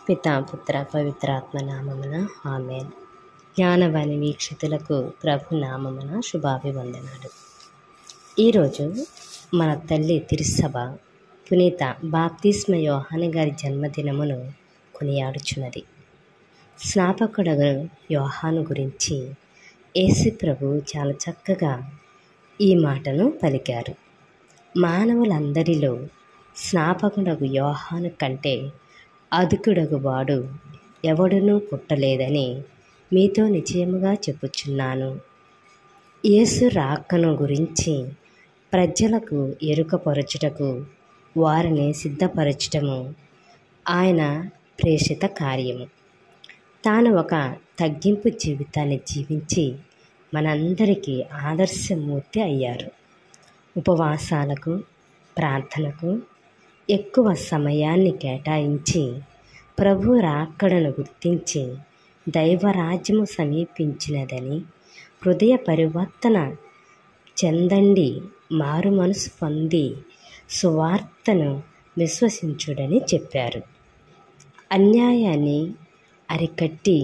పితా పుత్ర పవిత్రాత్మ నామమున ఆమేన్. జ్ఞానవాణి వీక్షితులకు ప్రభు నామమున శుభాభివందనాలు. ఈరోజు మన తల్లి తిరుసభ పునీత బాప్తిస్మ యోహాను గారి జన్మదినమును కొనియాడుచున్నది. స్నాపకుడు యోహాను గురించి యేసు ప్రభు చాలా చక్కగా ఈ మాటను పలికారు. మానవులందరిలో స్నాపకుడగు యోహాను కంటే అధికుడగు వాడు ఎవడునూ పుట్టలేదని మీతో నిశ్చయముగా చెప్పుచున్నాను. యేసు రాకను గురించి ప్రజలకు ఎరుకపరచుటకు వారిని సిద్ధపరచటము ఆయన ప్రేషిత కార్యము. తాను ఒక తగ్గింపు జీవితాన్ని జీవించి మనందరికీ ఆదర్శమూర్తి అయ్యారు. ఉపవాసాలకు, ప్రార్థనకు ఎక్కువ సమయాన్ని కేటాయించి ప్రభు రాకడను గుర్తించి దైవరాజ్యము సమీపించినదని, హృదయ పరివర్తన చెందండి, మారు మనసు పొంది సువార్తను విశ్వసించుడని చెప్పారు. అన్యాయాన్ని అరికట్టి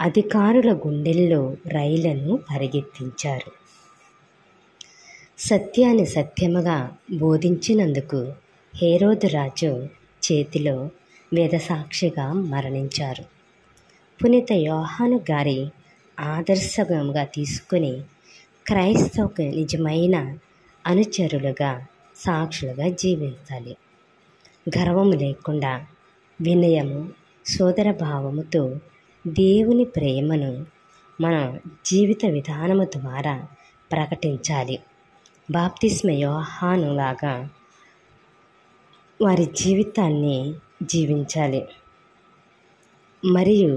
అధికారుల గుండెల్లో రైళ్లను పరిగెత్తించారు. సత్యాన్ని సత్యముగా బోధించినందుకు హేరోదు రాజు చేతిలో వేదసాక్షిగా మరణించారు. పునీత యోహాను గారి ఆదర్శంగా తీసుకుని క్రైస్తవుకు నిజమైన అనుచరులుగా, సాక్షులుగా జీవించాలి. గర్వము లేకుండా వినయము, సోదర భావముతో దేవుని ప్రేమను మన జీవిత విధానము ద్వారా ప్రకటించాలి. బాప్తిస్మ యోహాను లాగా వారి జీవితాన్ని జీవించాలి. మరియు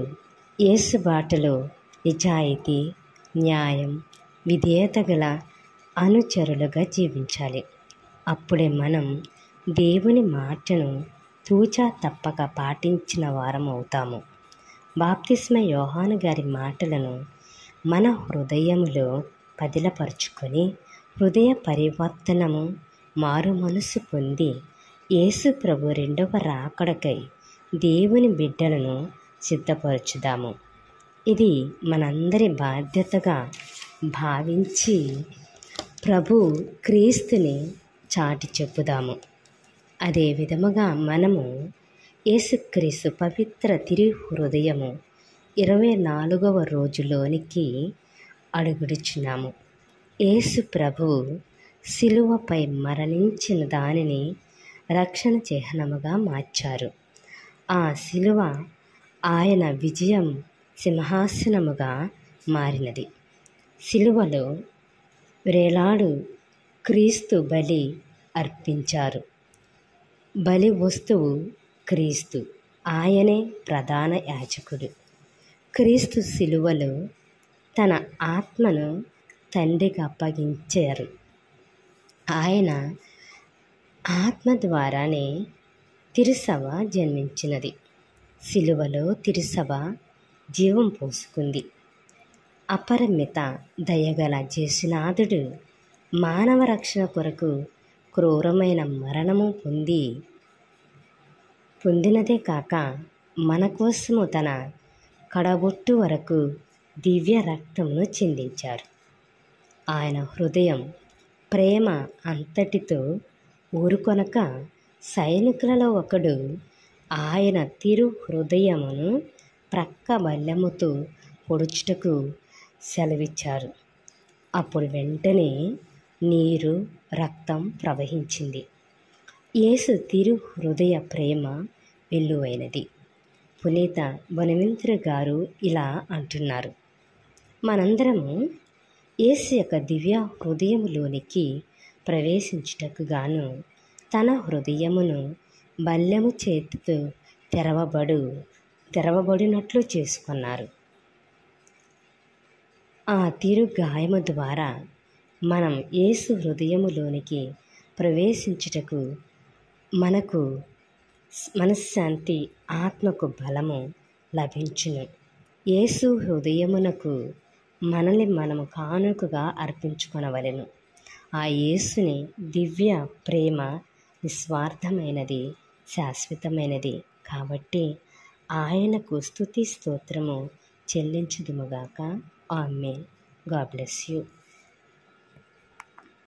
యేసు బాటలో నిజాయితీ, న్యాయం, విధేయత గల అనుచరులుగా జీవించాలి. అప్పుడే మనం దేవుని మాటను తూచా తప్పక పాటించిన వారం అవుతాము. బాప్తిస్మ యోహాను గారి మాటలను మన హృదయములో పదిలపరుచుకొని హృదయ పరివర్తనము, మారు మనసు పొంది యేసు ప్రభు రెండవ రాకడకై దేవుని బిడ్డలను సిద్ధపరచుదాము. ఇది మనందరి బాధ్యతగా భావించి ప్రభు క్రీస్తుని చాటి చెప్పుదాము. అదే విధముగా మనము యేసుక్రీస్తు పవిత్ర తిరు హృదయము 24వ రోజులోనికి అడుగుడుచున్నాము. యేసు ప్రభు శిలువపై మరణించిన దానిని రక్షణ చిహ్నముగా మార్చారు. ఆ శిలువ ఆయన విజయం సింహాసనముగా మారినది. శిలువలో వేలాడు క్రీస్తు బలి అర్పించారు. బలి వస్తువు క్రీస్తు, ఆయనే ప్రధాన యాజకుడు. క్రీస్తు శిలువలో తన ఆత్మను తండ్రికి అప్పగించారు. ఆయన ఆత్మ ద్వారానే తిరుసభ జన్మించినది. శిలువలో తిరుసభ జీవం పోసుకుంది. అపరిమిత దయగల జేసునాథుడు మానవ రక్షణ కొరకు క్రూరమైన మరణము పొందినదే కాక మన కోసము తన కడబొట్టు వరకు దివ్య రక్తమును చిందించారు. ఆయన హృదయం ప్రేమ అంతటితో ఊరుకొనక సైనికులలో ఒకడు ఆయన తిరు హృదయమును ప్రక్క బల్లెముతో పొడుచుటకు సెలవిచ్చారు. అప్పుడు వెంటనే నీరు, రక్తం ప్రవహించింది. యేసు తిరు హృదయ ప్రేమ వెల్లువైనది. పునీత బొనవెంతుర గారు ఇలా అంటున్నారు: మనందరము యేసు యొక్క దివ్య హృదయములోనికి ప్రవేశించుటకు గాను తన హృదయమును బల్లెము చేతితో తెరవబడినట్లు చేసుకున్నారు. ఆ తిరు గాయము ద్వారా మనం యేసు హృదయములోనికి ప్రవేశించుటకు మనకు మనశ్శాంతి, ఆత్మకు బలము లభించును. యేసు హృదయమునకు మనల్ని మనము కానుకగా అర్పించుకొనవలెను. ఆ యేసుని దివ్య ప్రేమ నిస్వార్థమైనది, శాశ్వతమైనది. కాబట్టి ఆయనకు స్తుతి స్తోత్రము చెల్లించుదుముగాక. ఆమేన్. God bless you.